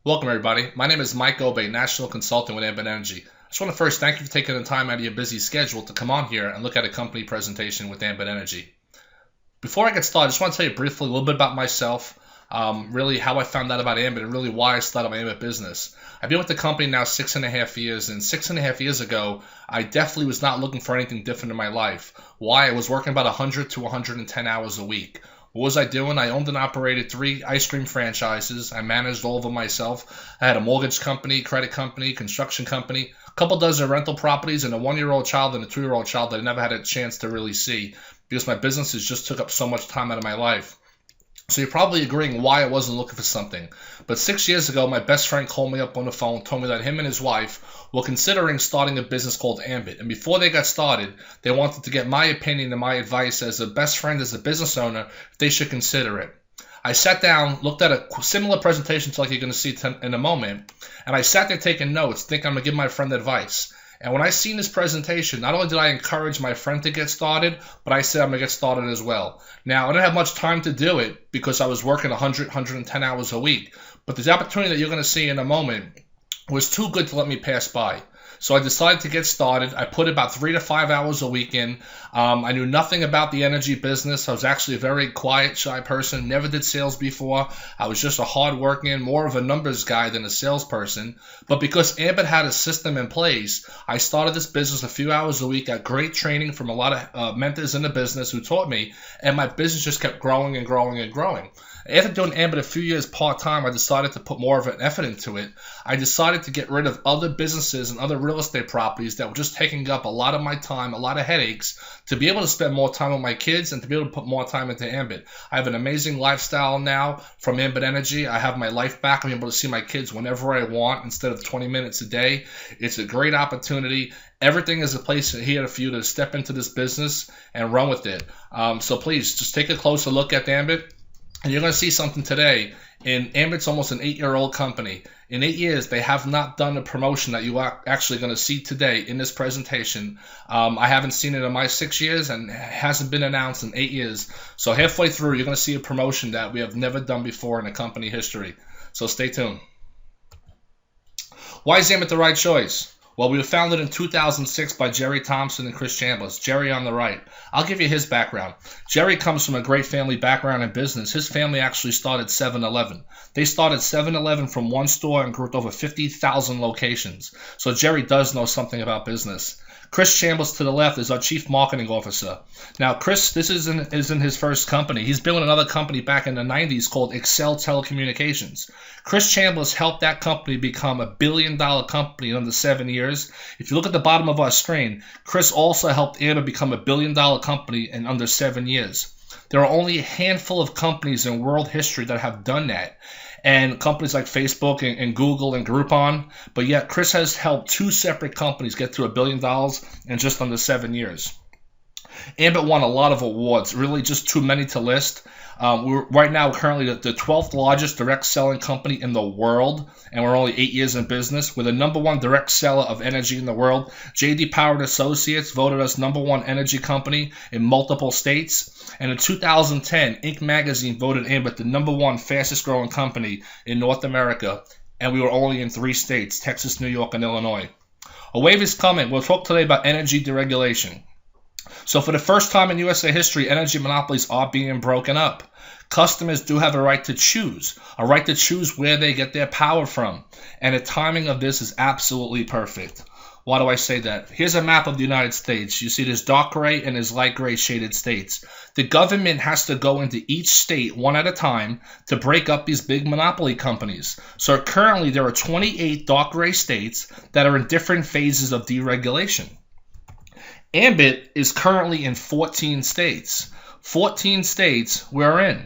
Welcome, everybody. My name is Mike Obay, National Consultant with Ambit Energy. I just want to first thank you for taking the time out of your busy schedule to come on here and look at a company presentation with Ambit Energy. Before I get started, I just want to tell you briefly a little bit about myself, really how I found out about Ambit, and really why I started my Ambit business. I've been with the company now 6.5 years, and 6.5 years ago, I definitely was not looking for anything different in my life. Why? I was working about 100 to 110 hours a week. What was I doing? I owned and operated 3 ice cream franchises. I managed all of them myself. I had a mortgage company, credit company, construction company, a couple dozen rental properties, and a 1-year-old child and a 2-year-old child that I never had a chance to really see because my businesses just took up so much time out of my life. So you're probably agreeing why I wasn't looking for something. But 6 years ago, my best friend called me up on the phone, told me that him and his wife were considering starting a business called Ambit. And before they got started, they wanted to get my opinion and my advice as a best friend, as a business owner, if they should consider it. I sat down, looked at a similar presentation to like you're going to see in a moment, and I sat there taking notes, thinking I'm going to give my friend advice. And when I seen this presentation, not only did I encourage my friend to get started, but I said I'm going to get started as well. Now, I didn't have much time to do it because I was working 100, 110 hours a week. But the opportunity that you're going to see in a moment was too good to let me pass by. So I decided to get started. I put about 3 to 5 hours a week in. I knew nothing about the energy business. I was actually a very quiet, shy person. Never did sales before. I was just a hard-working, more of a numbers guy than a salesperson. But because Ambit had a system in place, I started this business a few hours a week. Got great training from a lot of mentors in the business who taught me, and my business just kept growing and growing and growing. After doing Ambit a few years part-time, I decided to put more of an effort into it. I decided to get rid of other businesses and other real estate properties that were just taking up a lot of my time, a lot of headaches, to be able to spend more time with my kids and to be able to put more time into Ambit. I have an amazing lifestyle now from Ambit Energy. I have my life back. I'm able to see my kids whenever I want instead of 20 minutes a day. It's a great opportunity. Everything is a place here for you to step into this business and run with it. So please, just take a closer look at Ambit. And you're going to see something today. And Ambit's almost an 8-year-old company. In 8 years, they have not done a promotion that you are actually going to see today in this presentation. I haven't seen it in my 6 years, and it hasn't been announced in 8 years. So halfway through, you're going to see a promotion that we have never done before in the company history. So stay tuned. Why is Ambit the right choice? Well, we were founded in 2006 by Jere, Thompson, and Chambless. Jere on the right. I'll give you his background. Jere comes from a great family background in business. His family actually started 7-Eleven. They started 7-Eleven from one store and grew to over 50,000 locations. So Jere does know something about business. Chambless to the left is our Chief Marketing Officer. Now, this isn't his first company. He's built another company back in the 90s called Excel Telecommunications. Chambless helped that company become $1 billion company in under 7 years. If you look at the bottom of our screen, Chris also helped Ambit become $1 billion company in under 7 years. There are only a handful of companies in world history that have done that, and companies like Facebook and Google and Groupon, but yet Chris has helped 2 separate companies get to $1 billion in just under 7 years. Ambit won a lot of awards, really just too many to list. We're right now currently the 12th largest direct selling company in the world, and we're only 8 years in business. We're the #1 direct seller of energy in the world. J.D. Power & Associates voted us #1 energy company in multiple states. And in 2010, Inc. magazine voted Ambit the #1 fastest growing company in North America, and we were only in 3 states, Texas, New York, and Illinois. A wave is coming. We'll talk today about energy deregulation. So for the first time in USA history, energy monopolies are being broken up. Customers do have a right to choose where they get their power from. And the timing of this is absolutely perfect. Why do I say that? Here's a map of the United States. You see there's dark gray and there's light gray shaded states. The government has to go into each state one at a time to break up these big monopoly companies. So currently there are 28 dark gray states that are in different phases of deregulation. Ambit is currently in 14 states. 14 states we're in.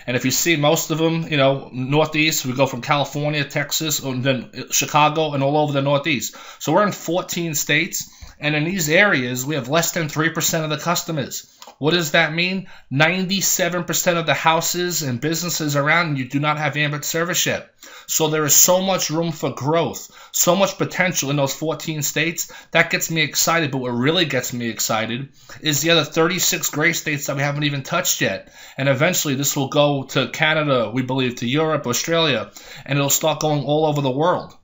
And if you see most of them, Northeast, we go from California, Texas, and then Chicago, and all over the Northeast. So we're in 14 states, and in these areas, we have less than 3% of the customers. What does that mean? 97% of the houses and businesses around you do not have Ambit service yet. So there is so much room for growth, so much potential in those 14 states. That gets me excited. But what really gets me excited is the other 36 gray states that we haven't even touched yet. And eventually this will go to Canada, we believe, to Europe, Australia, and it'll start going all over the world.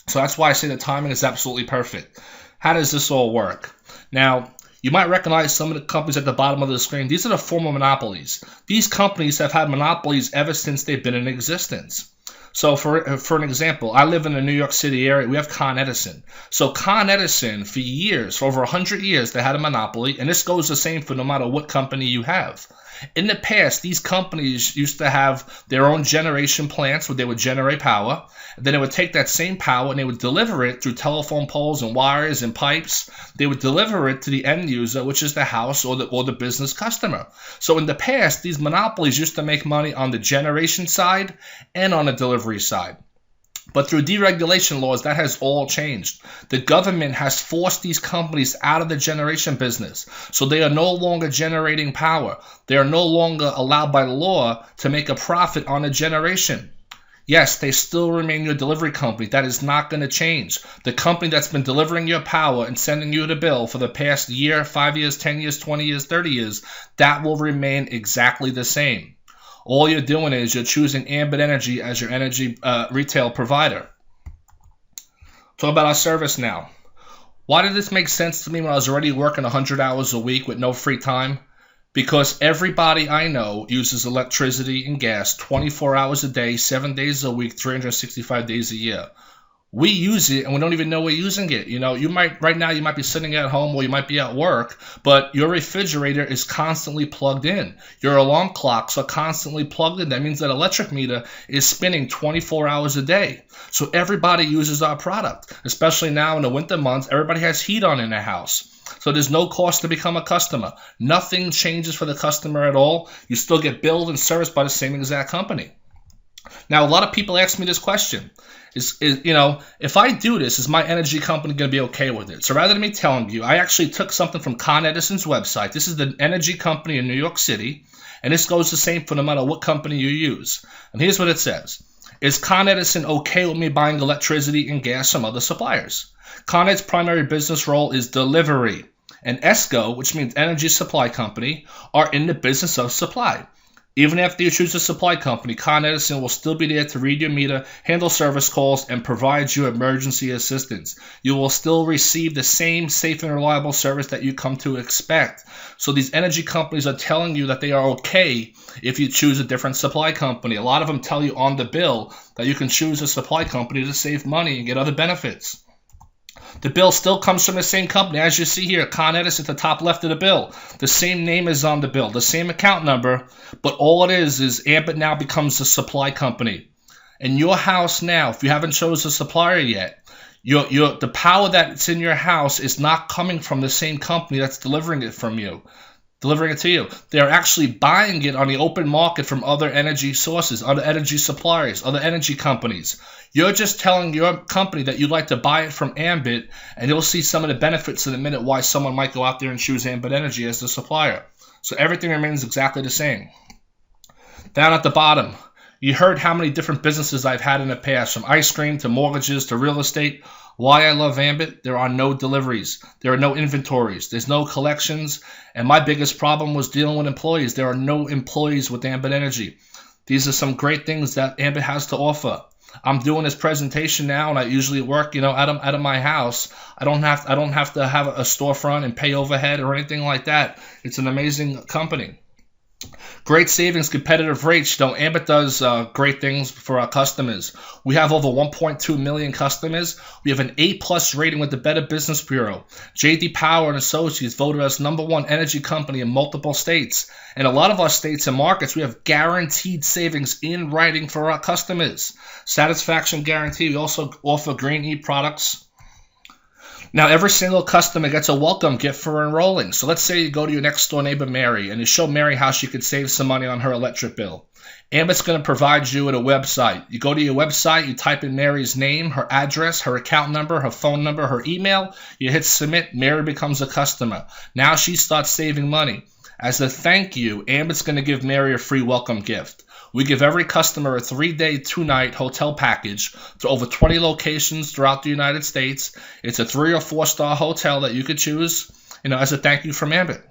So that's why I say the timing is absolutely perfect. How does this all work? Now, you might recognize some of the companies at the bottom of the screen. These are the former monopolies. These companies have had monopolies ever since they've been in existence. So for an example, I live in the New York City area. We have Con Edison. So Con Edison, for years, for over 100 years, they had a monopoly, and this goes the same for no matter what company you have. In the past, these companies used to have their own generation plants where they would generate power. Then they would take that same power and they would deliver it through telephone poles and wires and pipes. They would deliver it to the end user, which is the house or the business customer. So in the past, these monopolies used to make money on the generation side and on the delivery side. But through deregulation laws, that has all changed. The government has forced these companies out of the generation business. So they are no longer generating power. They are no longer allowed by law to make a profit on the generation. Yes, they still remain your delivery company. That is not going to change. The company that's been delivering your power and sending you the bill for the past year, 5 years, 10 years, 20 years, 30 years, that will remain exactly the same. All you're doing is you're choosing Ambit Energy as your energy retail provider. Talk about our service now. Why did this make sense to me when I was already working 100 hours a week with no free time? Because everybody I know uses electricity and gas 24 hours a day, 7 days a week, 365 days a year. We use it and we don't even know we're using it. You know, right now you might be sitting at home or you might be at work, but your refrigerator is constantly plugged in. Your alarm clocks are constantly plugged in. That means that electric meter is spinning 24 hours a day. So everybody uses our product, especially now in the winter months. Everybody has heat on in their house. So there's no cost to become a customer. Nothing changes for the customer at all. You still get billed and serviced by the same exact company. Now, a lot of people ask me this question. If I do this, is my energy company going to be okay with it? So rather than me telling you, I actually took something from Con Edison's website. This is the energy company in New York City, and this goes the same for no matter what company you use. And here's what it says. Is Con Edison okay with me buying electricity and gas from other suppliers? Con Ed's primary business role is delivery, and ESCO, which means Energy Supply Company, are in the business of supply. Even after you choose a supply company, Con Edison will still be there to read your meter, handle service calls, and provide you emergency assistance. You will still receive the same safe and reliable service that you come to expect. So these energy companies are telling you that they are okay if you choose a different supply company. A lot of them tell you on the bill that you can choose a supply company to save money and get other benefits. The bill still comes from the same company. As you see here, Con Edison at the top left of the bill. The same name is on the bill, the same account number, but all it is Ambit now becomes a supply company. In your house now, if you haven't chosen a supplier yet, the power that's in your house is not coming from the same company that's delivering it to you. They're actually buying it on the open market from other energy sources, other energy suppliers, other energy companies. You're just telling your company that you'd like to buy it from Ambit, and you'll see some of the benefits in a minute why someone might go out there and choose Ambit Energy as the supplier. So everything remains exactly the same. Down at the bottom, you heard how many different businesses I've had in the past, from ice cream to mortgages to real estate. Why I love Ambit? There are no deliveries. There are no inventories. There's no collections. And my biggest problem was dealing with employees. There are no employees with Ambit Energy. These are some great things that Ambit has to offer. I'm doing this presentation now, and I usually work, out of my house. I don't have to have a storefront and pay overhead or anything like that. It's an amazing company. Great savings, competitive rates. Ambit does great things for our customers. We have over 1.2 million customers. We have an A+ rating with the Better Business Bureau. J.D. Power and Associates voted us #1 energy company in multiple states. In a lot of our states and markets, we have guaranteed savings in writing for our customers. Satisfaction guarantee. We also offer Green E products. Now, every single customer gets a welcome gift for enrolling. So let's say you go to your next door neighbor, Mary, and you show Mary how she could save some money on her electric bill. Ambit's going to provide you with a website. You go to your website, you type in Mary's name, her address, her account number, her phone number, her email. You hit submit. Mary becomes a customer. Now she starts saving money. As a thank you, Ambit's going to give Mary a free welcome gift. We give every customer a 3-day, 2-night hotel package to over 20 locations throughout the United States. It's a 3 or 4-star hotel that you could choose, as a thank you from Ambit.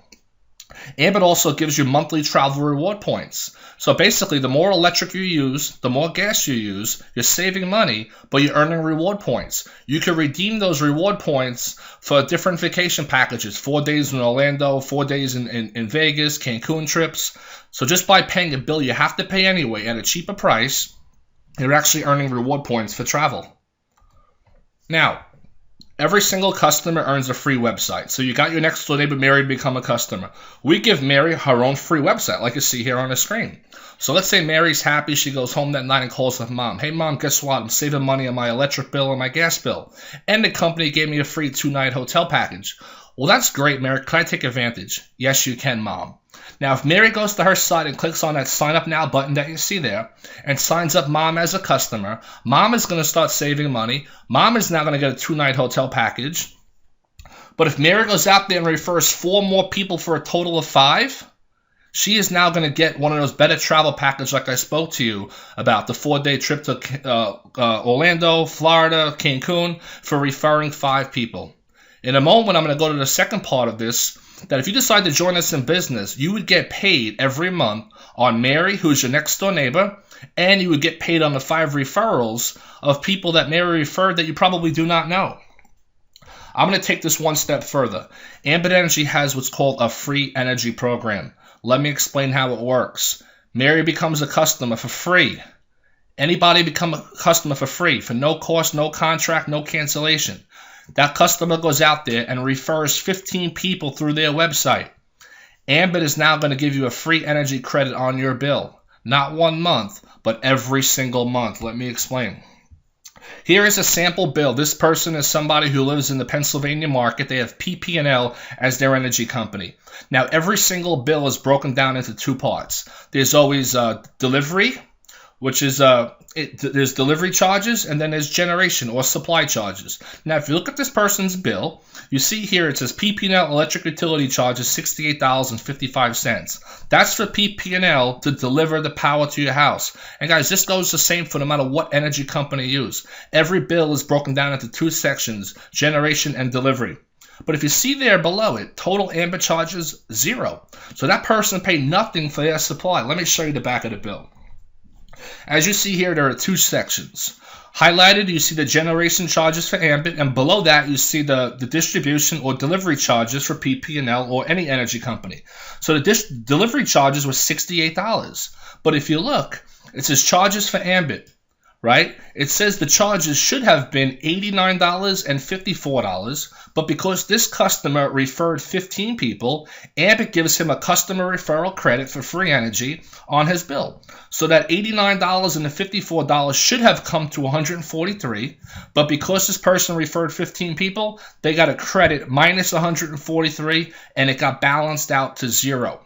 Ambit also gives you monthly travel reward points. So basically, the more electric you use, the more gas you use, you're saving money, but you're earning reward points. You can redeem those reward points for different vacation packages, 4 days in Orlando, 4 days in Vegas, Cancun trips. So just by paying a bill you have to pay anyway at a cheaper price, you're actually earning reward points for travel. Now, every single customer earns a free website. So you got your next door neighbor Mary to become a customer. We give Mary her own free website, like you see here on the screen. So let's say Mary's happy. She goes home that night and calls her mom. Hey, Mom, guess what? I'm saving money on my electric bill and my gas bill. And the company gave me a free 2-night hotel package. Well, that's great, Mary. Can I take advantage? Yes, you can, Mom. Now, if Mary goes to her site and clicks on that Sign Up Now button that you see there and signs up Mom as a customer, Mom is going to start saving money. Mom is now going to get a 2-night hotel package. But if Mary goes out there and refers 4 more people for a total of 5, she is now going to get one of those better travel packages like I spoke to you about, the 4-day trip to Orlando, Florida, Cancun, for referring 5 people. In a moment, I'm going to go to the second part of this, that if you decide to join us in business, you would get paid every month on Mary, who's your next door neighbor, and you would get paid on the 5 referrals of people that Mary referred that you probably do not know. I'm going to take this one step further. Ambit Energy has what's called a free energy program. Let me explain how it works. Mary becomes a customer for free. Anybody become a customer for free, for no cost, no contract, no cancellation. That customer goes out there and refers 15 people through their website. Ambit is now going to give you a free energy credit on your bill. Not 1 month, but every single month. Let me explain. Here is a sample bill. This person is somebody who lives in the Pennsylvania market. They have PP&L as their energy company. Now, every single bill is broken down into 2 parts. There's always delivery, which is there's delivery charges, and then there's generation or supply charges. Now, if you look at this person's bill, you see here it says PP&L electric utility charges $68.55. That's for PP&L to deliver the power to your house. And guys, this goes the same for no matter what energy company you use. Every bill is broken down into 2 sections, generation and delivery. But if you see there below it, total Ambit charges 0. So that person paid nothing for their supply. Let me show you the back of the bill. As you see here, there are 2 sections. Highlighted, you see the generation charges for Ambit, and below that, you see the distribution or delivery charges for PP&L or any energy company. So the delivery charges were $68. But if you look, it says charges for Ambit, right? It says the charges should have been $89 and $54, but because this customer referred 15 people, Ambit gives him a customer referral credit for free energy on his bill. So that $89 and the $54 should have come to $143, but because this person referred 15 people, they got a credit minus $143, and it got balanced out to 0.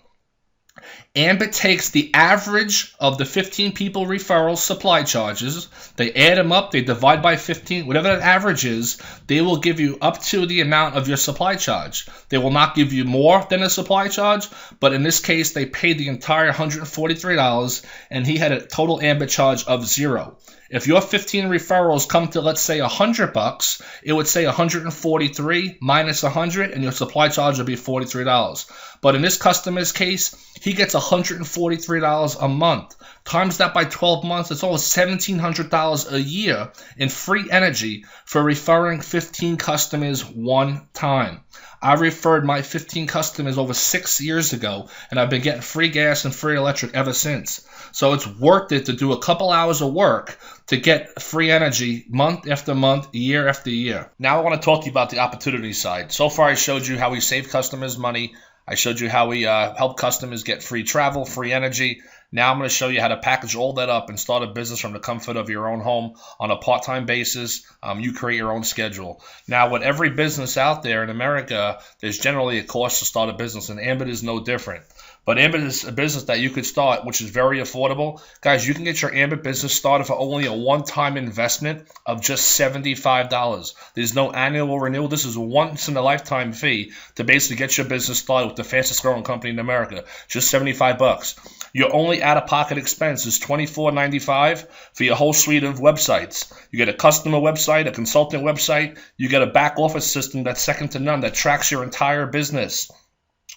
Ambit takes the average of the 15 people referral supply charges, they add them up, they divide by 15, whatever that average is, they will give you up to the amount of your supply charge. They will not give you more than a supply charge, but in this case, they paid the entire $143, and he had a total Ambit charge of 0. If your 15 referrals come to, let's say, $100, it would say 143 minus 100, and your supply charge would be $43. But in this customer's case, he gets $143 a month. Times that by 12 months, it's almost $1,700 a year in free energy for referring 15 customers one time. I referred my 15 customers over 6 years ago, and I've been getting free gas and free electric ever since. So it's worth it to do a couple hours of work to get free energy month after month, year after year. Now I want to talk to you about the opportunity side. So far I showed you how we save customers money. I showed you how we help customers get free travel, free energy. Now I'm going to show you how to package all that up and start a business from the comfort of your own home on a part-time basis. You create your own schedule. Now, with every business out there in America, there's generally a cost to start a business, and Ambit is no different. But Ambit is a business that you could start, which is very affordable. Guys, you can get your Ambit business started for only a one-time investment of just $75. There's no annual renewal. This is a once-in-a-lifetime fee to basically get your business started with the fastest-growing company in America. Just 75 bucks. Your only out-of-pocket expense is $24.95 for your whole suite of websites. You get a customer website, a consultant website. You get a back-office system that's second to none that tracks your entire business.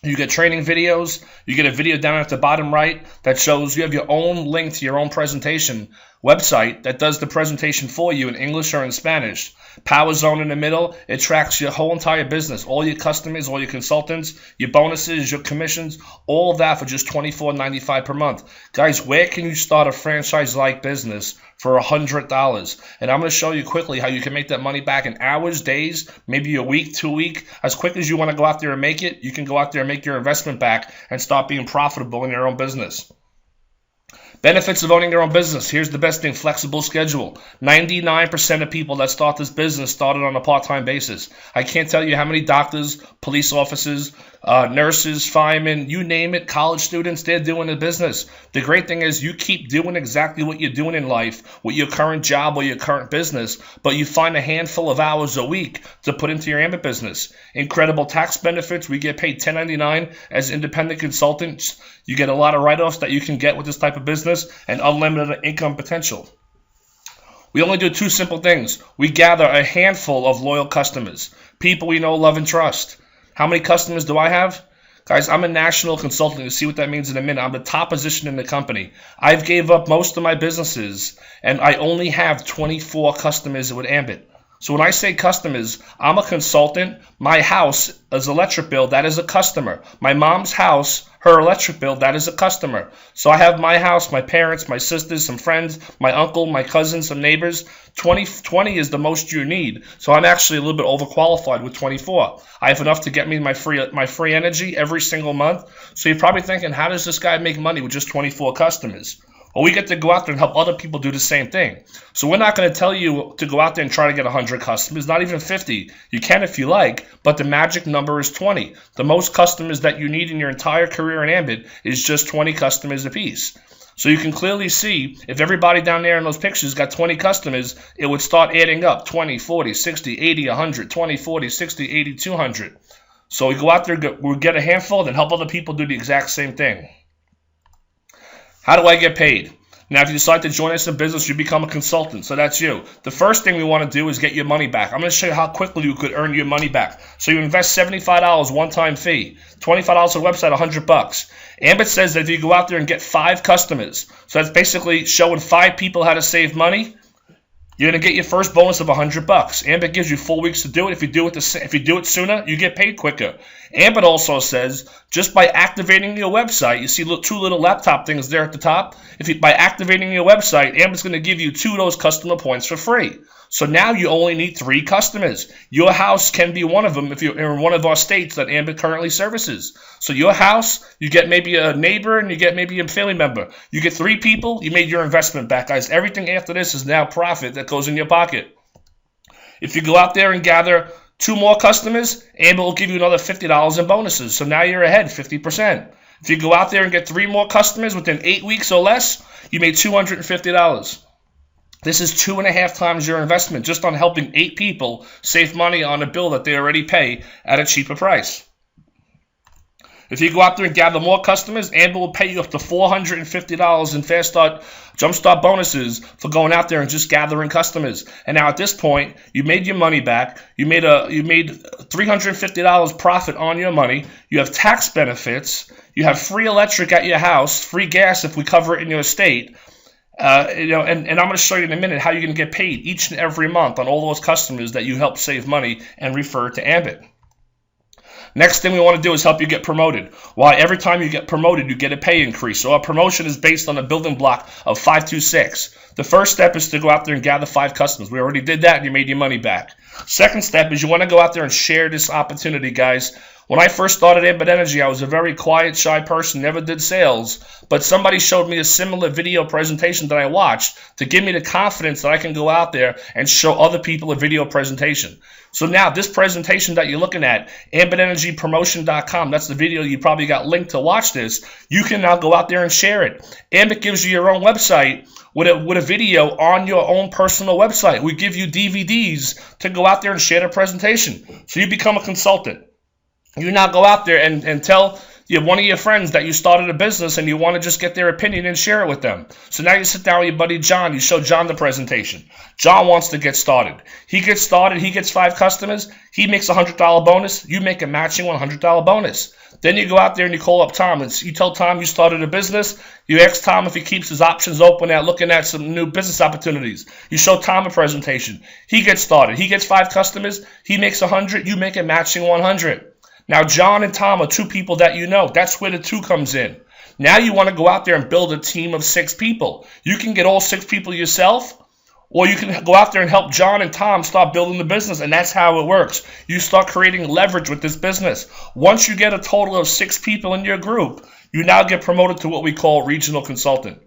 You get training videos. You get a video down at the bottom right that shows you have your own link to your own presentation website that does the presentation for you in English or in Spanish. Power Zone in the middle. It tracks your whole entire business, all your customers, all your consultants, your bonuses, your commissions, all of that for just $24.95 per month. Guys, where can you start a franchise-like business for $100? And I'm going to show you quickly how you can make that money back in hours, days, maybe a week, 2 weeks. As quick as you want to go out there and make it, you can go out there and make your investment back and start being profitable in your own business. Benefits of owning your own business. Here's the best thing, flexible schedule. 99% of people that start this business started on a part-time basis. I can't tell you how many doctors, police officers, nurses, firemen, you name it, college students, they're doing the business. The great thing is you keep doing exactly what you're doing in life with your current job or your current business, but you find a handful of hours a week to put into your Ambit business. Incredible tax benefits. We get paid $10.99 as independent consultants. You get a lot of write-offs that you can get with this type of business and unlimited income potential. We only do two simple things. We gather a handful of loyal customers, people we know, love, and trust. How many customers do I have? Guys, I'm a national consultant. You'll see what that means in a minute. I'm the top position in the company. I've gave up most of my businesses, and I only have 24 customers with Ambit. So when I say customers, I'm a consultant. My house is electric bill. That is a customer. My mom's house, her electric bill, that is a customer. So I have my house, my parents, my sisters, some friends, my uncle, my cousins, some neighbors. 20 is the most you need. So I'm actually a little bit overqualified with 24. I have enough to get me my free energy every single month. So you're probably thinking, how does this guy make money with just 24 customers? Well, we get to go out there and help other people do the same thing. So we're not going to tell you to go out there and try to get 100 customers, not even 50. You can if you like, but the magic number is 20. The most customers that you need in your entire career in Ambit is just 20 customers apiece. So you can clearly see if everybody down there in those pictures got 20 customers, it would start adding up 20, 40, 60, 80, 100, 20, 40, 60, 80, 200. So we go out there, we get a handful, then help other people do the exact same thing. How do I get paid? Now, if you decide to join us in business, you become a consultant. So that's you. The first thing we want to do is get your money back. I'm going to show you how quickly you could earn your money back. So you invest $75 one-time fee, $25 a website, $100. Ambit says that if you go out there and get 5 customers, so that's basically showing 5 people how to save money, you're going to get your first bonus of $100. Ambit gives you 4 weeks to do it. If you do it sooner, you get paid quicker. Ambit also says just by activating your website, you see 2 little laptop things there at the top. By activating your website, Ambit's going to give you 2 of those customer points for free. So now you only need 3 customers. Your house can be one of them if you're in one of our states that Ambit currently services. So your house, you get maybe a neighbor and you get maybe a family member. You get 3 people, you made your investment back, guys. Everything after this is now profit that goes in your pocket. If you go out there and gather 2 more customers, Ambit will give you another $50 in bonuses. So now you're ahead 50%. If you go out there and get 3 more customers within 8 weeks or less, you made $250. This is 2.5 times your investment just on helping 8 people save money on a bill that they already pay at a cheaper price. If you go out there and gather more customers, Ambit will pay you up to $450 in Fast Start, Jumpstart bonuses for going out there and just gathering customers. And now at this point, you made your money back. You made $350 profit on your money. You have tax benefits. You have free electric at your house, free gas if we cover it in your state. And I'm going to show you in a minute how you're going to get paid each and every month on all those customers that you help save money and refer to Ambit. Next thing we want to do is help you get promoted. Why? Every time you get promoted, you get a pay increase. So our promotion is based on a building block of 526. The first step is to go out there and gather 5 customers. We already did that and you made your money back. Second step is you want to go out there and share this opportunity, guys, When I first started Ambit Energy, I was a very quiet, shy person, never did sales, but somebody showed me a similar video presentation that I watched to give me the confidence that I can go out there and show other people a video presentation. So now this presentation that you're looking at, ambitenergypromotion.com, that's the video you probably got linked to watch this. You can now go out there and share it. Ambit gives you your own website with a video on your own personal website. We give you DVDs to go out there and share the presentation. So you become a consultant. You now go out there and tell one of your friends that you started a business and you want to just get their opinion and share it with them. So now you sit down with your buddy John, you show John the presentation. John wants to get started. He gets started, he gets 5 customers, he makes a $100 bonus, you make a matching $100 bonus. Then you go out there and you call up Tom and you tell Tom you started a business. You ask Tom if he keeps his options open at looking at some new business opportunities. You show Tom a presentation. He gets started. He gets 5 customers, he makes 100, you make a matching 100. Now, John and Tom are 2 people that you know. That's where the 2 comes in. Now you want to go out there and build a team of 6 people. You can get all 6 people yourself, or you can go out there and help John and Tom start building the business, and that's how it works. You start creating leverage with this business. Once you get a total of 6 people in your group, you now get promoted to what we call regional consultant.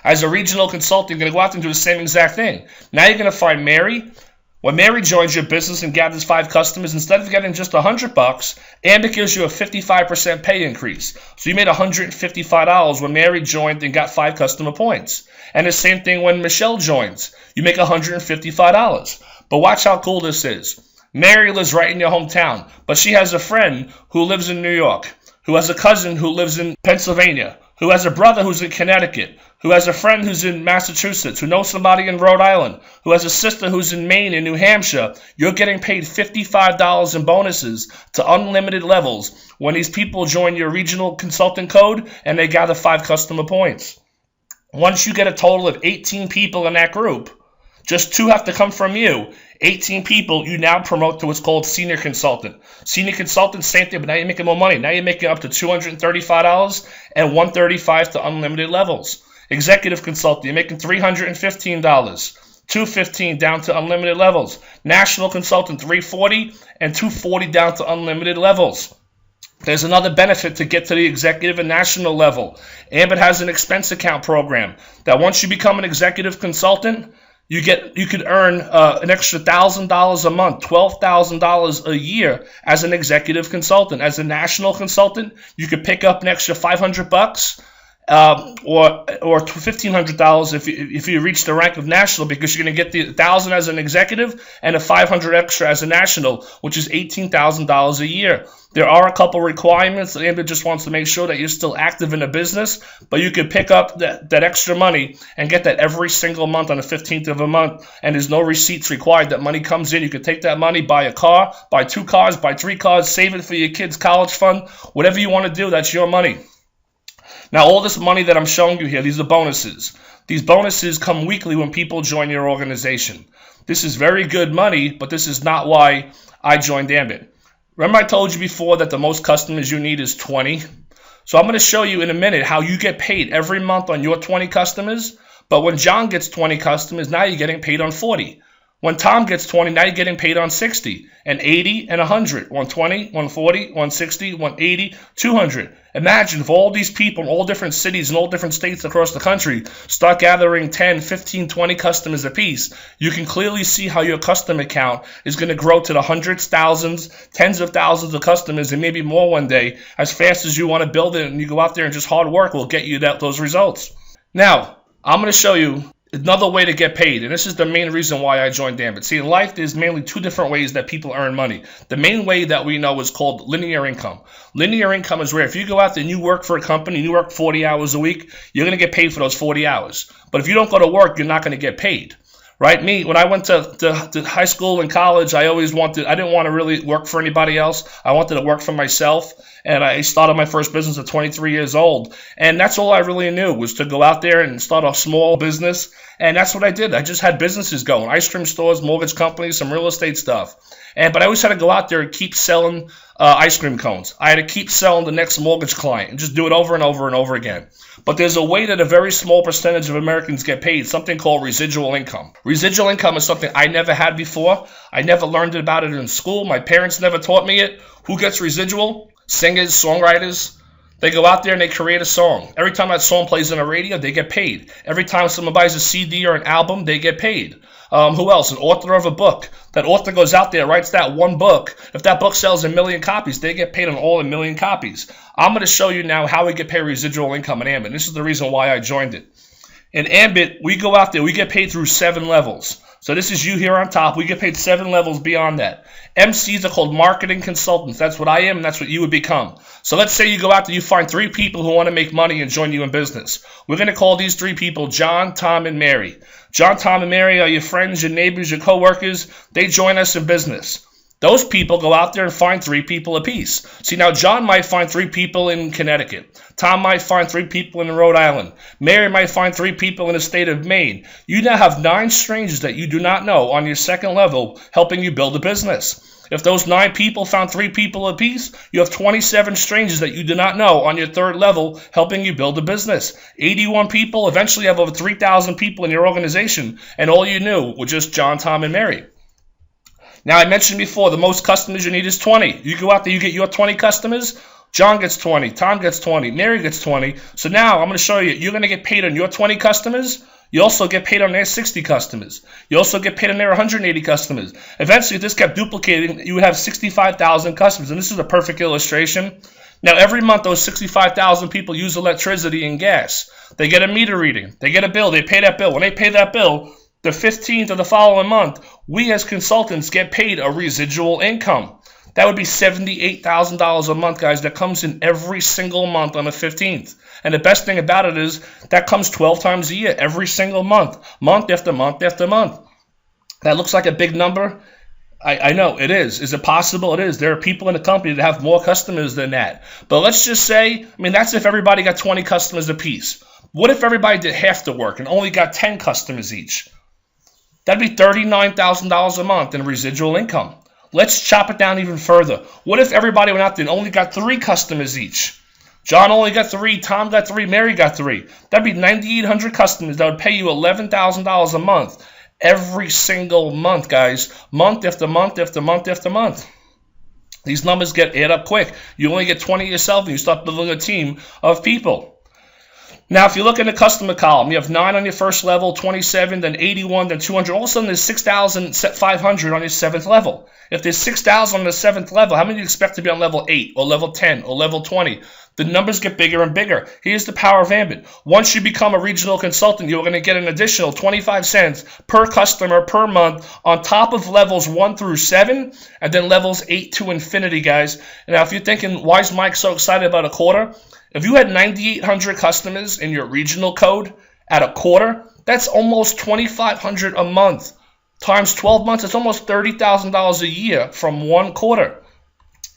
As a regional consultant, you're going to go out there and do the same exact thing. Now you're going to find Mary. When Mary joins your business and gathers 5 customers, instead of getting just $100, Ambit gives you a 55% pay increase. So you made $155 when Mary joined and got 5 customer points. And the same thing when Michelle joins. You make $155. But watch how cool this is. Mary lives right in your hometown, but she has a friend who lives in New York, who has a cousin who lives in Pennsylvania, who has a brother who's in Connecticut, who has a friend who's in Massachusetts, who knows somebody in Rhode Island, who has a sister who's in Maine and New Hampshire. You're getting paid $55 in bonuses to unlimited levels when these people join your regional consultant code and they gather 5 customer points. Once you get a total of 18 people in that group, just 2 have to come from you. 18 people, you now promote to what's called senior consultant. Senior consultant, same thing, but now you're making more money. Now you're making up to $235 and $135 to unlimited levels. Executive consultant, you're making $315, $215 down to unlimited levels. National consultant, $340 and $240 down to unlimited levels. There's another benefit to get to the executive and national level. Ambit has an expense account program that once you become an executive consultant, you could earn an extra $1,000 a month, $12,000 a year as an executive consultant. As a national consultant, you could pick up an extra $500 or $1,500 if you reach the rank of national, because you're going to get the $1,000 as an executive and a $500 extra as a national, which is $18,000 a year. There are a couple requirements. Ambit just wants to make sure that you're still active in the business, but you can pick up that extra money and get that every single month on the 15th of a month, and there's no receipts required. That money comes in. You can take that money, buy a car, buy 2 cars, buy 3 cars, save it for your kids' college fund, whatever you want to do, that's your money. Now, all this money that I'm showing you here, these are bonuses. These bonuses come weekly when people join your organization. This is very good money, but this is not why I joined Ambit. Remember I told you before that the most customers you need is 20? So I'm going to show you in a minute how you get paid every month on your 20 customers, but when John gets 20 customers, now you're getting paid on 40. When Tom gets 20, now you're getting paid on 60, and 80, and 100, 120, 140, 160, 180, 200. Imagine if all these people in all different cities and all different states across the country start gathering 10, 15, 20 customers apiece. You can clearly see how your customer count is going to grow to the hundreds, thousands, tens of thousands of customers, and maybe more one day, as fast as you want to build it, and you go out there and just hard work will get you those results. Now, I'm going to show you another way to get paid, and this is the main reason why I joined Ambit. See, in life, there's mainly 2 different ways that people earn money. The main way that we know is called linear income. Linear income is where if you go out there and you work for a company and you work 40 hours a week, you're going to get paid for those 40 hours. But if you don't go to work, you're not going to get paid. Right? Me, when I went to high school and college, I didn't want to really work for anybody else. I wanted to work for myself, and I started my first business at 23 years old. And that's all I really knew, was to go out there and start a small business. And that's what I did. I just had businesses going, ice cream stores, mortgage companies, some real estate stuff. But I always had to go out there and keep selling ice cream cones. I had to keep selling the next mortgage client and just do it over and over and over again. but there's a way that a very small percentage of Americans get paid, something called residual income. Residual income is something I never had before. I never learned about it in school. My parents never taught me it. Who gets residual? Singers, songwriters. They go out there and they create a song. Every time that song plays on the radio, they get paid. Every time someone buys a CD or an album, they get paid. Who else? An author of a book. That author goes out there, writes that one book. If that book sells 1 million copies, they get paid on all 1 million copies. I'm going to show you now how we get paid residual income in Ambit. This is the reason why I joined it. In Ambit, we go out there, we get paid through 7 levels. So this is you here on top. We get paid 7 levels beyond that. MCs are called marketing consultants. That's what I am, and that's what you would become. So let's say you go out there, you find 3 people who want to make money and join you in business. We're going to call these 3 people John, Tom, and Mary. John, Tom, and Mary are your friends, your neighbors, your coworkers. They join us in business. Those people go out there and find 3 people apiece. See, now John might find 3 people in Connecticut. Tom might find 3 people in Rhode Island. Mary might find 3 people in the state of Maine. You now have 9 strangers that you do not know on your second level helping you build a business. If those 9 people found 3 people apiece, you have 27 strangers that you do not know on your third level helping you build a business. 81 people, eventually you have over 3,000 people in your organization, and all you knew were just John, Tom, and Mary. Now, I mentioned before, the most customers you need is 20. You go out there, you get your 20 customers. John gets 20, Tom gets 20, Mary gets 20. So now I'm going to show you, you're going to get paid on your 20 customers. You also get paid on their 60 customers. You also get paid on their 180 customers. Eventually, if this kept duplicating, you would have 65,000 customers. And this is a perfect illustration. Now, every month, those 65,000 people use electricity and gas. They get a meter reading. They get a bill. They pay that bill. When they pay that bill, the 15th of the following month, we as consultants get paid a residual income. That would be $78,000 a month, guys. That comes in every single month on the 15th. And the best thing about it is that comes 12 times a year, every single month, month after month after month. That looks like a big number. I know it is. Is it possible? It is. There are people in the company that have more customers than that. But let's just say, that's if everybody got 20 customers apiece. What if everybody did half the work and only got 10 customers each? That'd be $39,000 a month in residual income. Let's chop it down even further. What if everybody went out there and only got 3 customers each? John only got 3, Tom got 3, Mary got 3. That'd be 9,800 customers that would pay you $11,000 a month every single month, guys. Month after month after month after month. These numbers add up quick. You only get 20 yourself and you start building a team of people. Now, if you look in the customer column, you have 9 on your first level, 27, then 81, then 200. All of a sudden, there's 6,500 on your 7th level. If there's 6,000 on the 7th level, how many do you expect to be on level 8 or level 10 or level 20? The numbers get bigger and bigger. Here's the power of Ambit. Once you become a regional consultant, you're going to get an additional 25 cents per customer per month on top of levels 1 through 7 and then levels 8 to infinity, guys. And now, if you're thinking, why is Mike so excited about a quarter? If you had 9,800 customers in your regional code at a quarter, that's almost $2,500 a month. Times 12 months, it's almost $30,000 a year from one quarter.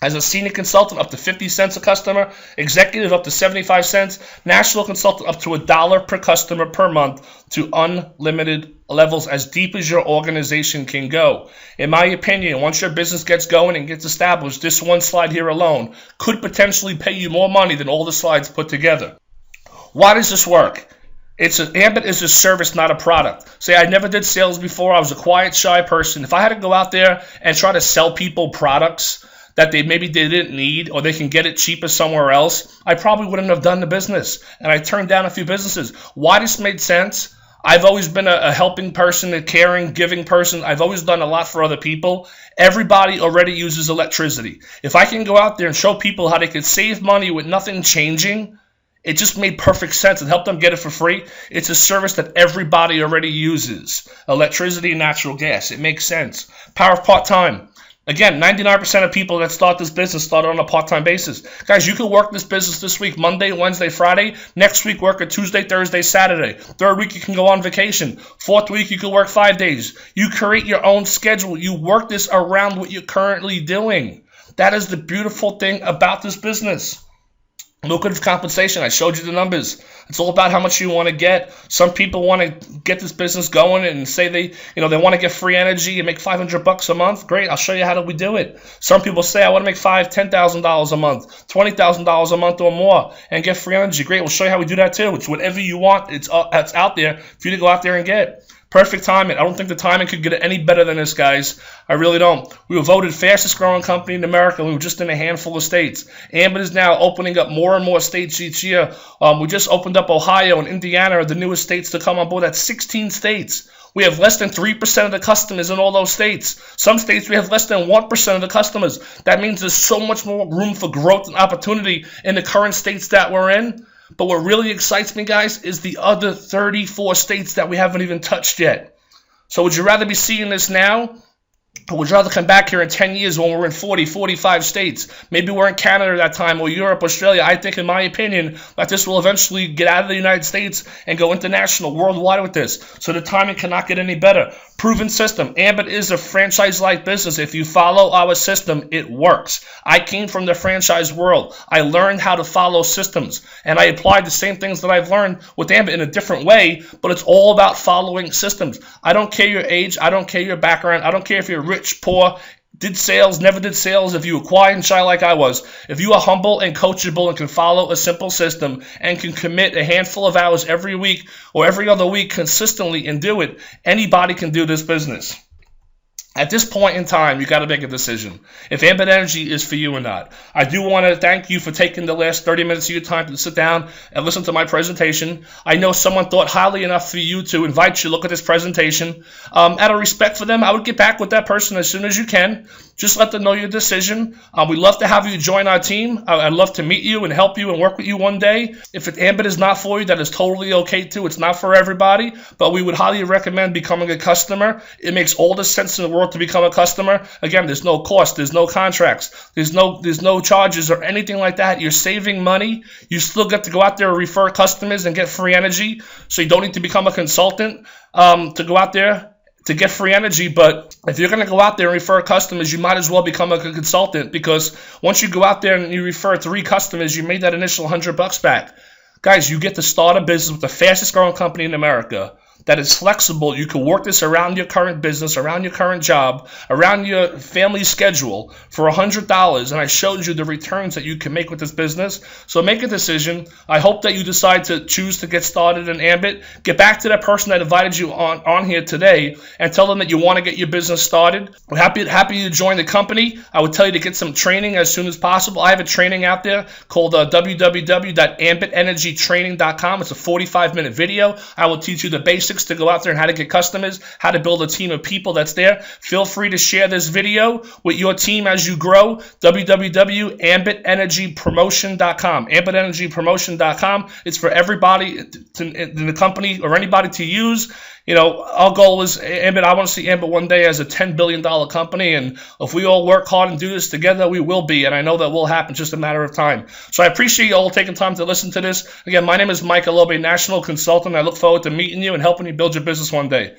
As a senior consultant, up to 50 cents a customer. Executive, up to 75 cents. National consultant, up to $1 per customer per month to unlimited levels as deep as your organization can go. In my opinion, once your business gets going and gets established, this one slide here alone could potentially pay you more money than all the slides put together. Why does this work? Ambit is a service, not a product. Say, I never did sales before. I was a quiet, shy person. If I had to go out there and try to sell people products that maybe they didn't need or they can get it cheaper somewhere else, I probably wouldn't have done the business. And I turned down a few businesses. Why this made sense? I've always been a helping person, a caring, giving person. I've always done a lot for other people. Everybody already uses electricity. If I can go out there and show people how they could save money with nothing changing, it just made perfect sense and helped them get it for free. It's a service that everybody already uses. Electricity and natural gas. It makes sense. Power of part-time. Again, 99% of people that start this business started on a part-time basis. Guys, you can work this business this week, Monday, Wednesday, Friday. Next week, work it Tuesday, Thursday, Saturday. Third week, you can go on vacation. Fourth week, you can work 5 days. You create your own schedule. You work this around what you're currently doing. That is the beautiful thing about this business. Lucrative compensation. I showed you the numbers. It's all about how much you want to get. Some people want to get this business going and say they want to get free energy and make $500 a month. Great. I'll show you how do we do it. Some people say I want to make $10,000 a month, $20,000 a month or more and get free energy. Great. We'll show you how we do that too. It's whatever you want. It's out there for you to go out there and get. Perfect timing. I don't think the timing could get any better than this, guys. I really don't. We were voted fastest growing company in America. We were just in a handful of states. Ambit is now opening up more and more states each year. We just opened up Ohio and Indiana are the newest states to come on board. That's 16 states. We have less than 3% of the customers in all those states. Some states we have less than 1% of the customers. That means there's so much more room for growth and opportunity in the current states that we're in. But what really excites me, guys, is the other 34 states that we haven't even touched yet. So would you rather be seeing this now? Or would you rather come back here in 10 years when we're in 40, 45 states? Maybe we're in Canada at that time, or Europe, Australia. I think, in my opinion, that this will eventually get out of the United States and go international, worldwide with this. So the timing cannot get any better. Proven system. Ambit is a franchise-like business. If you follow our system, it works. I came from the franchise world. I learned how to follow systems, and I applied the same things that I've learned with Ambit in a different way, but it's all about following systems. I don't care your age. I don't care your background. I don't care if you're rich, poor, did sales, never did sales, if you were quiet and shy like I was. If you are humble and coachable and can follow a simple system and can commit a handful of hours every week or every other week consistently and do it, anybody can do this business. At this point in time, you got to make a decision if Ambit Energy is for you or not. I do want to thank you for taking the last 30 minutes of your time to sit down and listen to my presentation. I know someone thought highly enough for you to invite you to look at this presentation. Out of respect for them, I would get back with that person as soon as you can. Just let them know your decision. We'd love to have you join our team. I'd love to meet you and help you and work with you one day. If Ambit is not for you, that is totally okay too. It's not for everybody, but we would highly recommend becoming a customer. It makes all the sense in the world to become a customer. Again, there's no cost, there's no contracts, there's no charges or anything like that. You're saving money. You still get to go out there and refer customers and get free energy. So you don't need to become a consultant to go out there to get free energy. But if you're going to go out there and refer customers, you might as well become a consultant, because once you go out there and you refer 3 customers, you made that initial $100 back. Guys, you get to start a business with the fastest growing company in America that is flexible. You can work this around your current business, around your current job, around your family schedule for $100. And I showed you the returns that you can make with this business. So make a decision. I hope that you decide to choose to get started in Ambit. Get back to that person that invited you on here today and tell them that you want to get your business started. I'm happy to join the company. I would tell you to get some training as soon as possible. I have a training out there called www.ambitenergytraining.com. It's a 45-minute video. I will teach you the basics to go out there and how to get customers, how to build a team of people that's there. Feel free to share this video with your team as you grow. www.ambitenergypromotion.com. ambitenergypromotion.com. It's for everybody in the company or anybody to use. You know, our goal is Ambit. I want to see Ambit one day as a $10 billion company, and if we all work hard and do this together, we will be, and I know that will happen, just a matter of time. So I appreciate you all taking time to listen to this. Again, my name is Michael Obay, National Consultant. I look forward to meeting you and helping you build your business one day.